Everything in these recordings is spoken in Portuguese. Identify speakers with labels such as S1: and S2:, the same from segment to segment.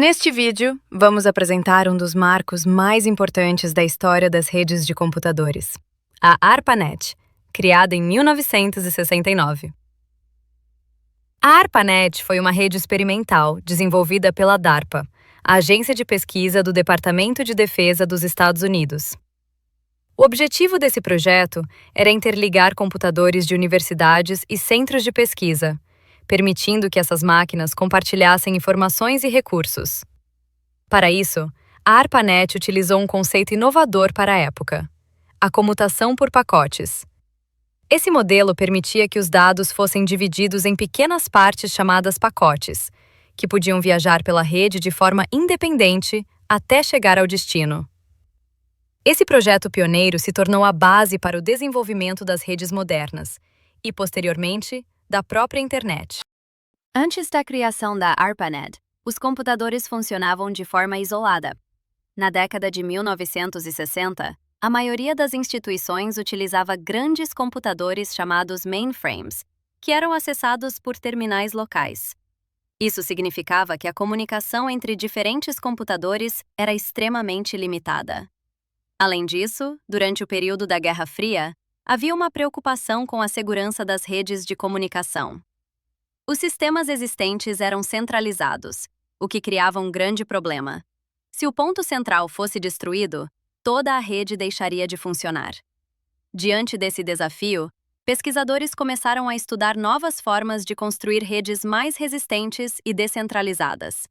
S1: Neste vídeo, vamos apresentar um dos marcos mais importantes da história das redes de computadores, a ARPANET, criada em 1969. A ARPANET foi uma rede experimental desenvolvida pela DARPA, a agência de pesquisa do Departamento de Defesa dos Estados Unidos. O objetivo desse projeto era interligar computadores de universidades e centros de pesquisa, permitindo que essas máquinas compartilhassem informações e recursos. Para isso, a ARPANET utilizou um conceito inovador para a época: a comutação por pacotes. Esse modelo permitia que os dados fossem divididos em pequenas partes chamadas pacotes, que podiam viajar pela rede de forma independente até chegar ao destino. Esse projeto pioneiro se tornou a base para o desenvolvimento das redes modernas e, posteriormente, da própria internet.
S2: Antes da criação da ARPANET, os computadores funcionavam de forma isolada. Na década de 1960, a maioria das instituições utilizava grandes computadores chamados mainframes, que eram acessados por terminais locais. Isso significava que a comunicação entre diferentes computadores era extremamente limitada. Além disso, durante o período da Guerra Fria, havia uma preocupação com a segurança das redes de comunicação. Os sistemas existentes eram centralizados, o que criava um grande problema. Se o ponto central fosse destruído, toda a rede deixaria de funcionar. Diante desse desafio, pesquisadores começaram a estudar novas formas de construir redes mais resistentes e descentralizadas.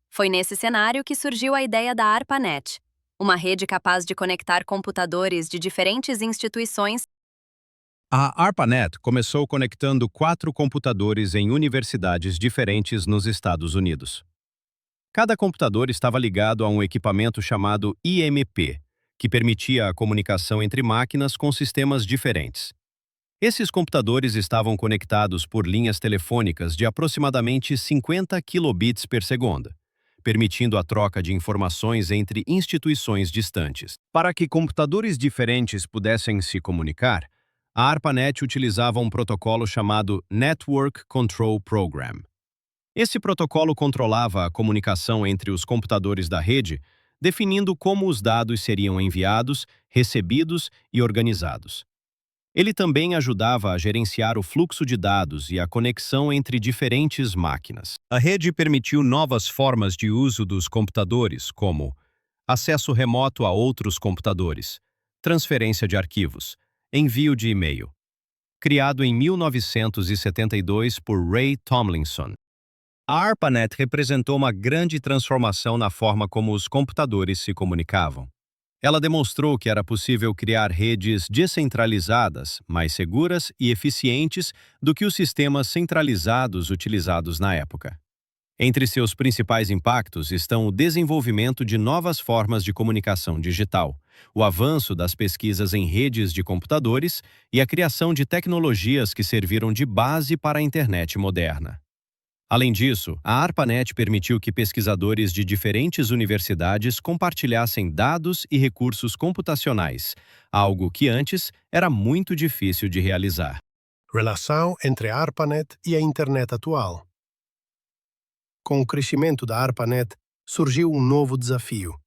S2: Foi nesse cenário que surgiu a ideia da ARPANET, uma rede capaz de conectar computadores de diferentes instituições.
S3: A ARPANET começou conectando 4 computadores em universidades diferentes nos Estados Unidos. Cada computador estava ligado a um equipamento chamado IMP, que permitia a comunicação entre máquinas com sistemas diferentes. Esses computadores estavam conectados por linhas telefônicas de aproximadamente 50 kilobits por segundo, permitindo a troca de informações entre instituições distantes. Para que computadores diferentes pudessem se comunicar, a ARPANET utilizava um protocolo chamado Network Control Program. Esse protocolo controlava a comunicação entre os computadores da rede, definindo como os dados seriam enviados, recebidos e organizados. Ele também ajudava a gerenciar o fluxo de dados e a conexão entre diferentes máquinas. A rede permitiu novas formas de uso dos computadores, como acesso remoto a outros computadores, transferência de arquivos, envio de e-mail. Criado em 1972 por Ray Tomlinson, a ARPANET representou uma grande transformação na forma como os computadores se comunicavam. Ela demonstrou que era possível criar redes descentralizadas, mais seguras e eficientes do que os sistemas centralizados utilizados na época. Entre seus principais impactos estão o desenvolvimento de novas formas de comunicação digital, o avanço das pesquisas em redes de computadores e a criação de tecnologias que serviram de base para a internet moderna. Além disso, a ARPANET permitiu que pesquisadores de diferentes universidades compartilhassem dados e recursos computacionais, algo que antes era muito difícil de realizar.
S4: Relação entre a ARPANET e a internet atual. Com o crescimento da ARPANET, surgiu um novo desafio: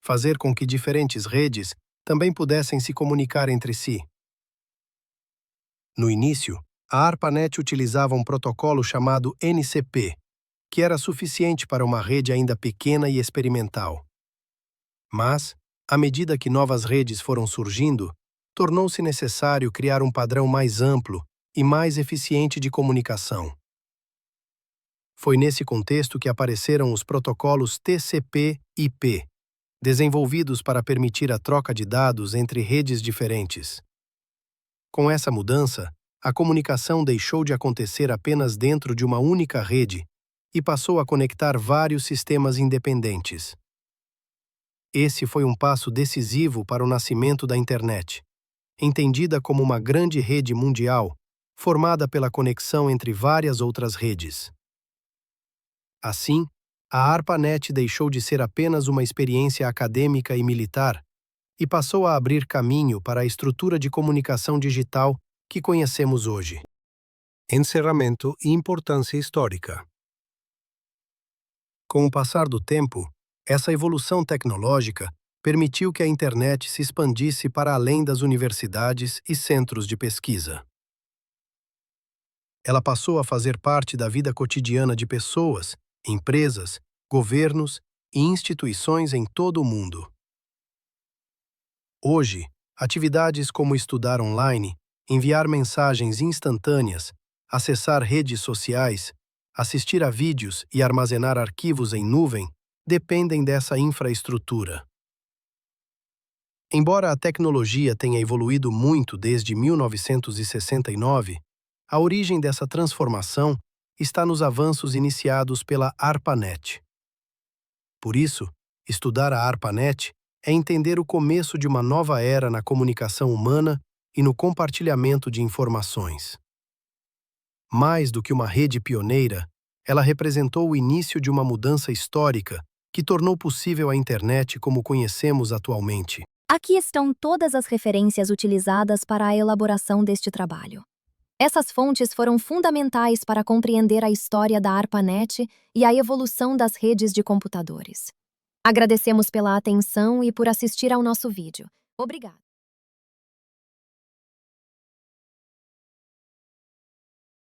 S4: fazer com que diferentes redes também pudessem se comunicar entre si. No início, a ARPANET utilizava um protocolo chamado NCP, que era suficiente para uma rede ainda pequena e experimental. Mas, à medida que novas redes foram surgindo, tornou-se necessário criar um padrão mais amplo e mais eficiente de comunicação. Foi nesse contexto que apareceram os protocolos TCP/IP, desenvolvidos para permitir a troca de dados entre redes diferentes. Com essa mudança, a comunicação deixou de acontecer apenas dentro de uma única rede e passou a conectar vários sistemas independentes. Esse foi um passo decisivo para o nascimento da internet, entendida como uma grande rede mundial, formada pela conexão entre várias outras redes. Assim, a ARPANET deixou de ser apenas uma experiência acadêmica e militar e passou a abrir caminho para a estrutura de comunicação digital que conhecemos hoje. Encerramento e importância histórica. Com o passar do tempo, essa evolução tecnológica permitiu que a internet se expandisse para além das universidades e centros de pesquisa. Ela passou a fazer parte da vida cotidiana de pessoas, empresas, governos e instituições em todo o mundo. Hoje, atividades como estudar online, enviar mensagens instantâneas, acessar redes sociais, assistir a vídeos e armazenar arquivos em nuvem dependem dessa infraestrutura. Embora a tecnologia tenha evoluído muito desde 1969, a origem dessa transformação está nos avanços iniciados pela ARPANET. Por isso, estudar a ARPANET é entender o começo de uma nova era na comunicação humana e no compartilhamento de informações. Mais do que uma rede pioneira, ela representou o início de uma mudança histórica que tornou possível a internet como conhecemos atualmente.
S5: Aqui estão todas as referências utilizadas para a elaboração deste trabalho. Essas fontes foram fundamentais para compreender a história da ARPANET e a evolução das redes de computadores. Agradecemos pela atenção e por assistir ao nosso vídeo. Obrigado.